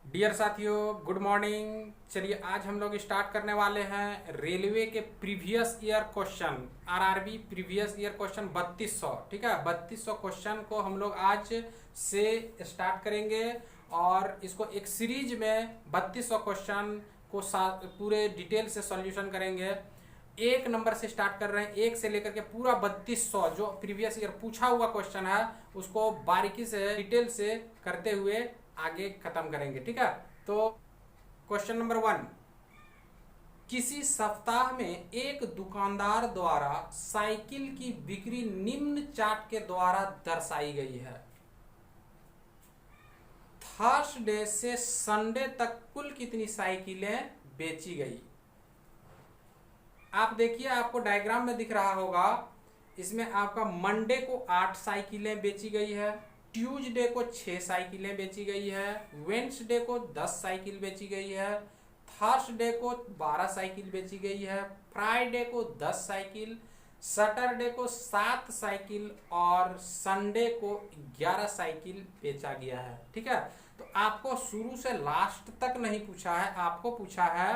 Dear साथियों, good morning. चलिए आज हम लोग स्टार्ट करने वाले हैं रेलवे के previous year question, RRB previous year question 3200। ठीक है, 3200 क्वेश्चन को हम लोग आज से स्टार्ट करेंगे और इसको एक सीरीज में 3200 क्वेश्चन को पूरे डिटेल से सॉल्यूशन करेंगे। एक नंबर से स्टार्ट कर रहे हैं, एक से लेकर के पूरा 3200 जो प्रीवियस ईयर पूछा हुआ क्वेश्चन है उसको बारीकी से डिटेल से करते हुए आगे खत्म करेंगे। ठीक है, तो क्वेश्चन नंबर 1, किसी सप्ताह में एक दुकानदार द्वारा साइकिल की बिक्री निम्न चार्ट के द्वारा दर्शाई गई है। थर्सडे से संडे तक कुल कितनी साइकिलें बेची गई? आप देखिए, आपको डायग्राम में दिख रहा होगा, इसमें आपका मंडे को 8 साइकिलें बेची गई है, ट्यूसडे को 6 साइकिलें बेची गई है, वेंसडे को 10 साइकिल बेची गई है, थर्सडे को 12 साइकिल बेची गई है, फ्राइडे को 10 साइकिल, सैटरडे को 7 साइकिल और संडे को 11 साइकिल बेचा गया है। ठीक है, तो आपको शुरू से लास्ट तक नहीं पूछा है, आपको पूछा है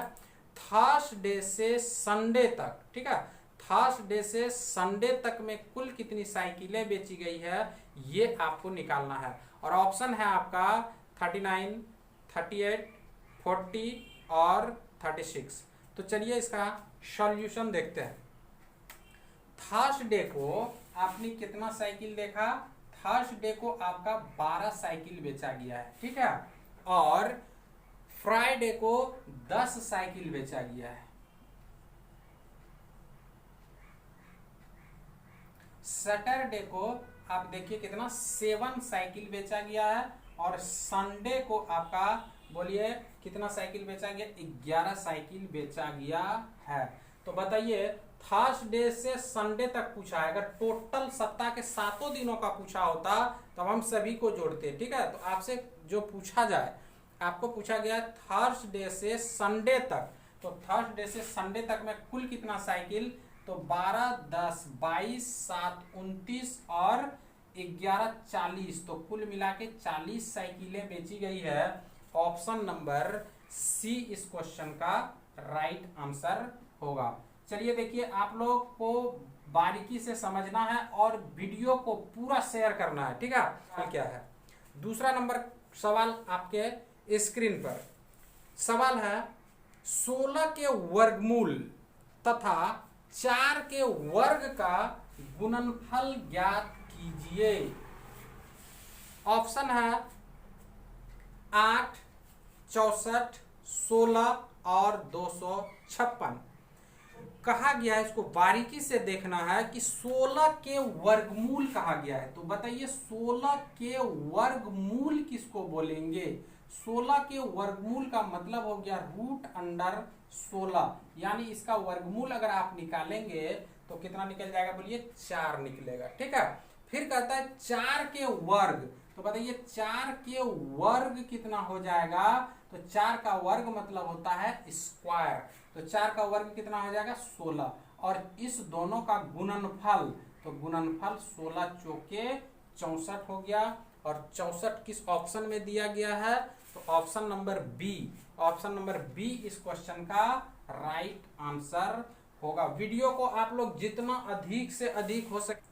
थर्सडे से संडे तक। ठीक है, थर्सडे से संडे तक में कुल कितनी साइकिलें बेची गई है ये आपको निकालना है। और ऑप्शन है आपका 39, 38, 40 और 36। तो चलिए इसका सॉल्यूशन देखते हैं। थर्सडे को आपने कितना साइकिल देखा? थर्सडे को आपका 12 साइकिल बेचा गया है। ठीक है, और फ्राइडे को 10 साइकिल बेचा गया है। सैटरडे को आप देखिए कितना 7 साइकिल बेचा गया है और संडे को आपका बोलिए कितना साइकिल बेचा गया? 11 साइकिल बेचा गया है। तो बताइए, थर्सडे से संडे तक पूछा है, अगर टोटल सप्ताह के 7 दिनों का पूछा होता तब हम सभी को जोड़ते। ठीक है, तो आपसे जो पूछा जाए, आपको पूछा गया थर्सडे से संडे तक, तो थर्सडे से संडे तक में कुल कितना साइकिल? तो 12, 10, 22, 7, 29 और 11, 40, तो कुल मिला के 40 साइकिलें बेची गई है। ऑप्शन नंबर सी इस क्वेश्चन का राइट आंसर होगा। चलिए देखिए, आप लोग को बारीकी से समझना है और वीडियो को पूरा शेयर करना है। ठीक है, क्या है दूसरा नंबर सवाल आपके स्क्रीन पर? सवाल है 16 के वर्गमूल तथा 4 के वर्ग का गुणनफल ज्ञात कीजिए। ऑप्शन है 8, 64, 16 और 256। कहा गया है, इसको बारीकी से देखना है कि 16 के वर्गमूल कहा गया है। तो बताइए 16 के वर्गमूल किसको बोलेंगे? 16 के वर्गमूल का मतलब हो गया √16, यानी इसका वर्गमूल अगर आप निकालेंगे तो कितना निकल जाएगा? बोलिए 4 निकलेगा। ठीक है, फिर कहता है 4 के वर्ग, तो बताइए 4 के वर्ग कितना हो जाएगा? तो 4 का वर्ग मतलब होता है स्क्वायर, तो 4 का वर्ग कितना हो जाएगा? 16, और इस दोनों का गुणनफल, तो गुणनफल 16 चौके 64 हो गया। और 64 किस ऑप्शन में दिया गया है? तो option number B, option number B इस क्वेश्चन का राइट आंसर होगा। वीडियो को आप लोग जितना अधिक से अधिक हो सके।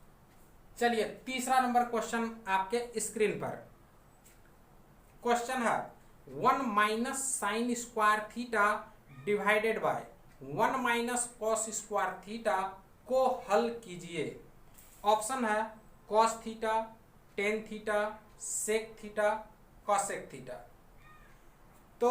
चलिए तीसरा नंबर क्वेश्चन आपके स्क्रीन पर। क्वेश्चन है 1 minus sine square theta divided by 1 minus cos square theta को हल कीजिए। ऑप्शन है cos theta, tan theta, sec theta, cosec theta. तो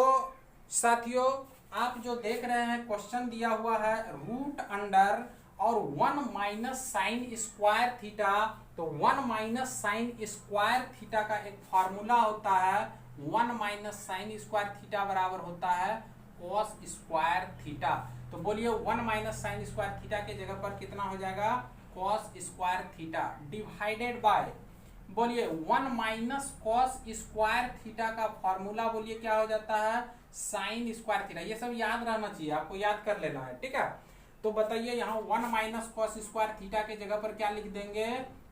साथियों, आप जो देख रहे हैं क्वेश्चन दिया हुआ है रूट अंडर और 1 माइनस साइन स्क्वायर थीटा। तो 1 माइनस साइन स्क्वायर थीटा का एक फॉर्मूला होता है, 1 माइनस साइन स्क्वायर थीटा बराबर होता है कॉस स्क्वायर थीटा। तो बोलिए 1 माइनस साइन स्क्वायर थीटा के जगह पर कितना हो जाएगा? Cos square theta divided bye, बोलिए 1 माइनस कॉस स्क्वायर थीटा का फॉर्मूला बोलिए क्या हो जाता है? Sign square theta. ये सब याद रहना चाहिए, आपको याद कर लेना है। ठीक है, तो बताइए यहाँ 1 माइनस कॉस स्क्वायर थीटा के जगह पर क्या लिख देंगे?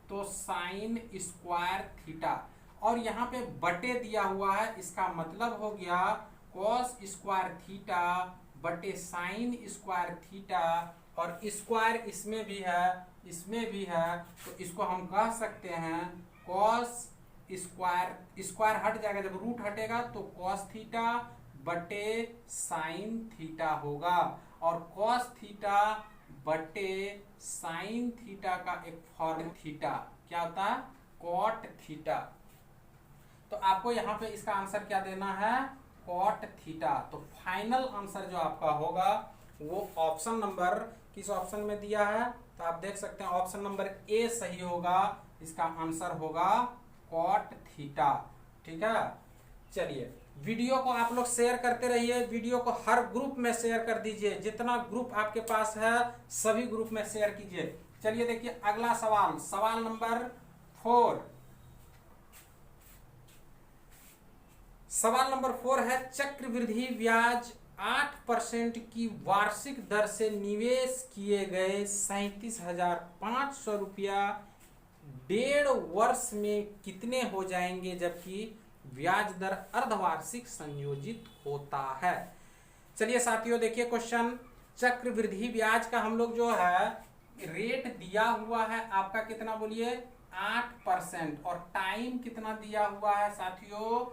तो साइन स्क्वायर थीटा। और यहाँ पे बटे दिया हुआ है, इसका मतलब हो गया कॉस स्क्वायर थीटा बटे साइन स्क्वायर थीटा, और स्क्वायर इसमें भी है इसमें भी है, तो इसको हम कह सकते हैं कॉस स्क्वायर, स्क्वायर हट जाएगा, जब रूट हटेगा तो कॉस थीटा बटे साइन थीटा होगा, और कॉस थीटा बटे साइन थीटा का एक फॉर्म थीटा क्या होता है, कॉट थीटा। तो आपको यहाँ पे इसका आंसर क्या देना है, कॉट थीटा। तो फाइनल आंसर जो आपका होगा वो ऑप्शन नंबर, किस ऑप्शन में दिया है, तो आप देख सकते हैं ऑप्शन नंबर ए सही होगा, इसका आंसर होगा कॉट थीटा। ठीक है, चलिए वीडियो को आप लोग शेयर करते रहिए, वीडियो को हर ग्रुप में शेयर कर दीजिए, जितना ग्रुप आपके पास है सभी ग्रुप में शेयर कीजिए। चलिए देखिए अगला सवाल, सवाल नंबर 4। सवाल नंबर 4 है चक्रवृद्धि ब्याज 8% की वार्षिक दर से निवेश किए गए 37,500 रुपया 1.5 वर्ष में कितने हो जाएंगे, जबकि ब्याज दर अर्धवार्षिक संयोजित होता है। चलिए साथियों देखिए क्वेश्चन, चक्रवृद्धि ब्याज का हम लोग जो है रेट दिया हुआ है आपका कितना बोलिए 8%, और टाइम कितना दिया हुआ है साथियों,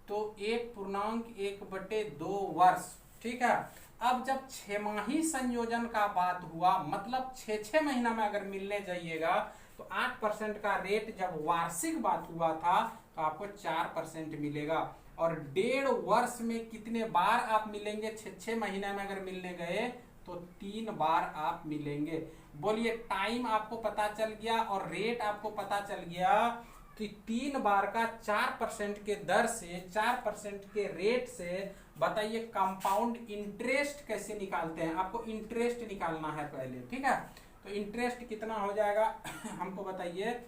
तो 1.1/2 वर्ष। ठीक है, अब जब 6माही संयोजन का बात हुआ, मतलब 6 महीना में अगर मिलने जाइएगा तो 8% का रेट जब वार्षिक बात हुआ था तो आपको 4% मिलेगा, और 1.5 वर्ष में कितने बार आप मिलेंगे, 6 महीने में अगर मिलने गए तो 3 बार आप मिलेंगे। बोलिए टाइम आपको पता चल गया और रेट आपको पता चल गया कि 3 बार का 4% के दर से, 4% के रेट से, बताइए कंपाउंड इंटरेस्ट कैसे निकालते हैं। आपको इंटरेस्ट निकालना है पहले। ठीक है, तो इंटरेस्ट कितना हो जाएगा हमको बताइए।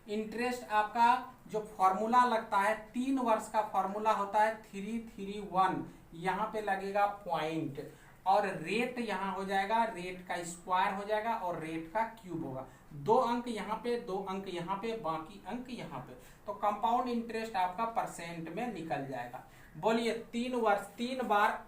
इंटरेस्ट आपका जो फॉर्मूला लगता है 3 वर्ष का फॉर्मूला होता है 331, यहाँ पे लगेगा पॉइंट, और रेट यहाँ हो जाएगा, रेट का स्क्वायर हो जाएगा और रेट का क्यूब होगा। 2 अंक यहाँ पे, 2 अंक यहाँ पे, बाकी अंक यहाँ पे, तो कंपाउंड इंटरेस्ट आपका परसेंट में निकल जाएगा। बोलिए 3 वर्ष, 3 बार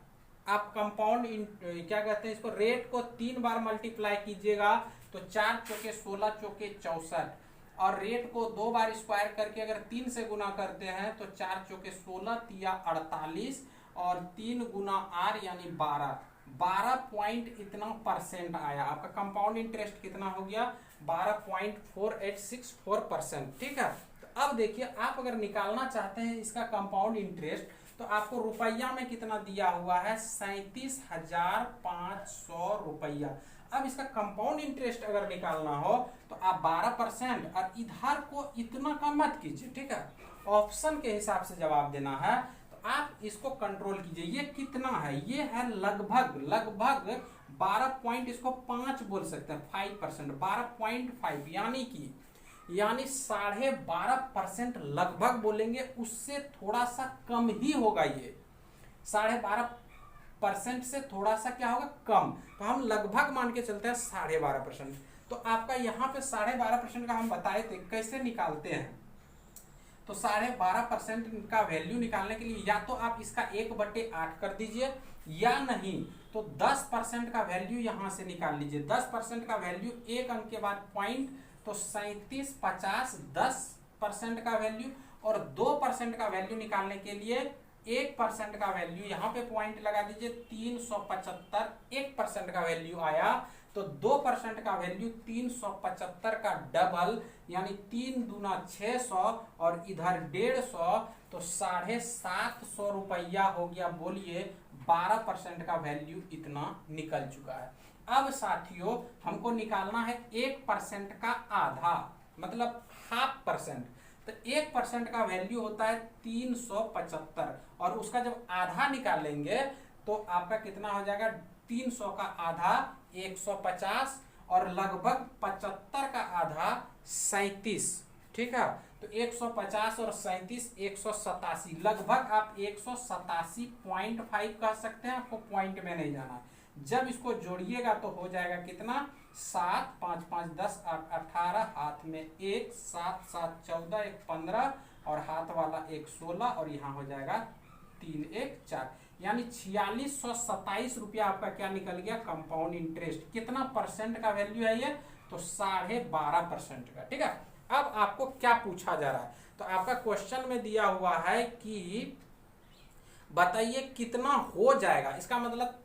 आप कंपाउंड क्या कहते हैं इसको, रेट को 3 बार मल्टीप्लाई कीजिएगा तो 4 चौके 16 चौके 64, और रेट को 2 बार स्क्वायर करके अगर 3 से गुना करते हैं तो 4 चौके 16 तिया 48, और 3 गुना आर यानी 12 पॉइंट इतना परसेंट आया। आपका कंपाउंड इंटरेस्ट कितना हो गया 12.4864%। ठीक है, तो अब देखिए आप अगर निकालना चाहते हैं इसका कंपाउंड इंटरेस्ट, तो आपको रुपया में कितना दिया हुआ है 37,500 रुपया। अब इसका कंपाउंड इंटरेस्ट अगर निकालना हो तो आप 12%, और इधर को इतना का मत कीजिए। ठीक है, ऑप्शन के हिसाब से जवाब देना है, तो आप इसको कंट्रोल कीजिए। ये कितना है, ये है लगभग 12 पॉइंट, इसको 5 बोल सकते हैं, 5%, 12.5 यानी 12.5% लगभग बोलेंगे, उससे थोड़ा सा कम ही होगा। ये 12.5% से थोड़ा सा क्या होगा कम, तो हम लगभग मान के चलते हैं 12.5%। तो आपका यहाँ पे 12.5% का हम बताए थे कैसे निकालते हैं। तो 12.5% का वैल्यू निकालने के लिए या तो आप इसका 1/8 कर दीजिए, या नहीं तो 10% का वैल्यू यहाँ से निकाल लीजिए। 10% का वैल्यू 1 अंक के बाद पॉइंट, तो 37, 50, 10% का वैल्यू, और 2% का वैल्यू निकालने के लिए 1% का वैल्यू यहाँ पे पॉइंट लगा दीजिए 375। 1% का वैल्यू आया तो 2% का वैल्यू 375 का डबल, यानी 3 दूना 600, और इधर 150, तो 750 रुपया हो गया। बोलिए 12% का वैल्यू इतना निकल चुका है। अब साथियों हमको निकालना है 1% का आधा, मतलब 0.5%। तो 1% का वैल्यू होता है 375, और उसका जब आधा निकालेंगे तो आपका कितना हो जाएगा, 300 का आधा 150, और लगभग 75 का आधा 37। ठीक है, तो 150 और 37 187, लगभग आप 187.5 कह सकते हैं। आपको पॉइंट में नहीं जाना, जब इसको जोड़िएगा तो हो जाएगा कितना 7, 5, 5, 10, 8, 18, हाथ में 1, 7, 7, 14, 1, 15, और हाथ वाला 1 16 और यहाँ हो जाएगा 3 1 4, यानी 4627 रुपया आपका क्या निकल गया कंपाउंड इंटरेस्ट। कितना परसेंट का वैल्यू है ये, तो 12.5% का। ठीक है, अब आपको क्या पूछा जा रहा है, तो आपका क्वेश्चन में दिया हुआ है कि बताइए कितना हो जाएगा। इसका मतलब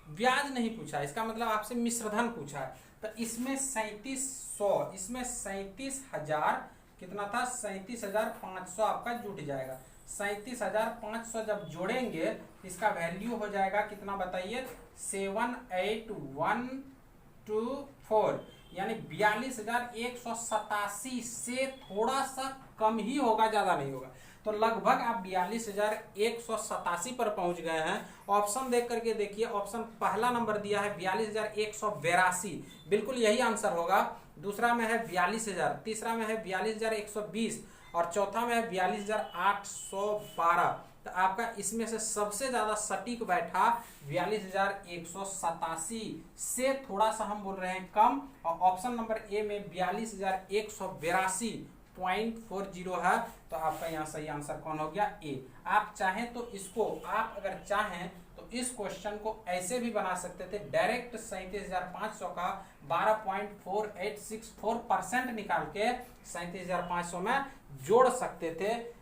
ब्याज नहीं पूछा है, इसका मतलब आपसे मिश्रधन पूछा है। तो इसमें 3700, इसमें 37,000 कितना था, 37,500 आपका जुट जाएगा। 37,500 जब जोड़ेंगे इसका वैल्यू हो जाएगा कितना बताइए, 78124, यानी 42,187 से थोड़ा सा कम ही होगा, ज्यादा नहीं होगा। तो लगभग आप 42,187 पर पहुंच गए हैं। ऑप्शन देख करके देखिए, ऑप्शन पहला नंबर दिया है 42,182, बिल्कुल यही आंसर होगा। दूसरा में है 42,000, तीसरा में है 42,120 और चौथा में है 42,812। तो आपका इसमें से सबसे ज्यादा सटीक बैठा 42,187 से थोड़ा सा हम बोल रहे हैं कम, और ऑप्शन नंबर ए में 42,182.40 है। तो आपका यहाँ सही आंसर कौन हो गया, ए। आप चाहें तो इसको, आप अगर चाहें तो इस क्वेश्चन को ऐसे भी बना सकते थे, डायरेक्ट 37,500 का 12.4864% निकाल के 37,500 में जोड़ सकते थे।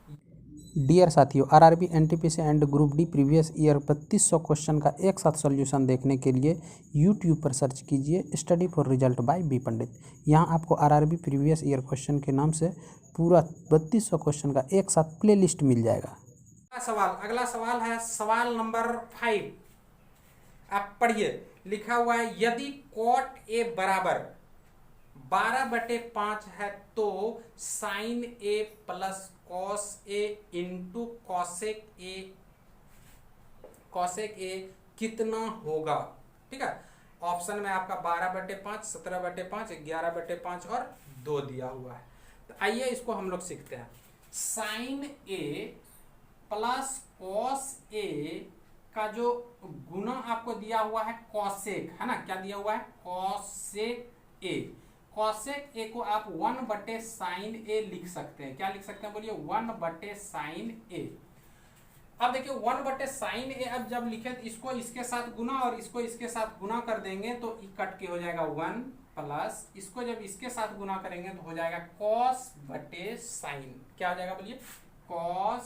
डियर साथियों, RRB, NTPC and group D previous year 3200 question का एक साथ सॉल्यूशन देखने के लिए यूट्यूब पर सर्च कीजिए study for result by B Pandit. यहाँ आपको आरआरबी प्रीवियस ईयर क्वेश्चन के नाम से पूरा 3200 क्वेश्चन का एक साथ प्लेलिस्ट मिल जाएगा। अगला सवाल है सवाल नंबर 5, आप पढ़िए। लिखा हुआ है यदि कॉट ए बराबर 12/5 है तो sine A plus cos A into cosec A कितना होगा। ठीक है, ऑप्शन में आपका 12/5, 17/5, 11/5 और 2 दिया हुआ है। तो आइए इसको हम लोग सीखते हैं। साइन ए प्लस कॉस ए का जो गुना आपको दिया हुआ है कॉसेक, है ना, क्या दिया हुआ है, कॉसेक ए। कॉसेक ए को आप 1/sin ए लिख सकते हैं। क्या लिख सकते हैं बोलिए, 1/sin ए। अब देखिए 1/sin ए, अब जब लिखे तो इसको इसके साथ गुना और इसको इसके साथ गुना कर देंगे तो कट के हो जाएगा 1 प्लस, इसको जब इसके साथ गुना करेंगे तो हो जाएगा cos/sin। क्या हो जाएगा बोलिए, cos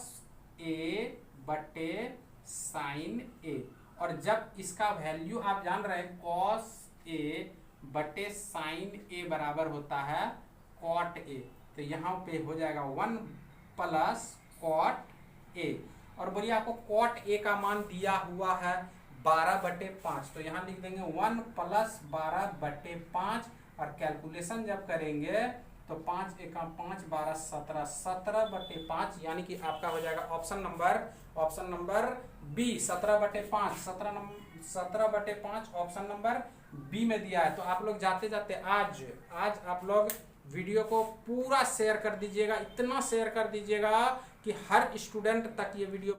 a/sin ए। और जब इसका वैल्यू आप जान रहे हैं cos a/sin ए बराबर होता है cot a, तो यहाँ पे हो जाएगा 1 प्लस cot a। और बोलिए आपको cot a का मान दिया हुआ है 12/5, तो यहाँ लिख देंगे 1 प्लस 12/5 और कैलकुलेशन जब करेंगे तो 5 एका 5 12 17, 17/5, यानी कि आपका हो जाएगा option number B 17/5, 17/5 option number B में दिया है। तो आप लोग जाते जाते आज आप लोग वीडियो को पूरा शेयर कर दीजिएगा, इतना शेयर कर दीजिएगा कि हर स्टूडेंट तक ये वीडियो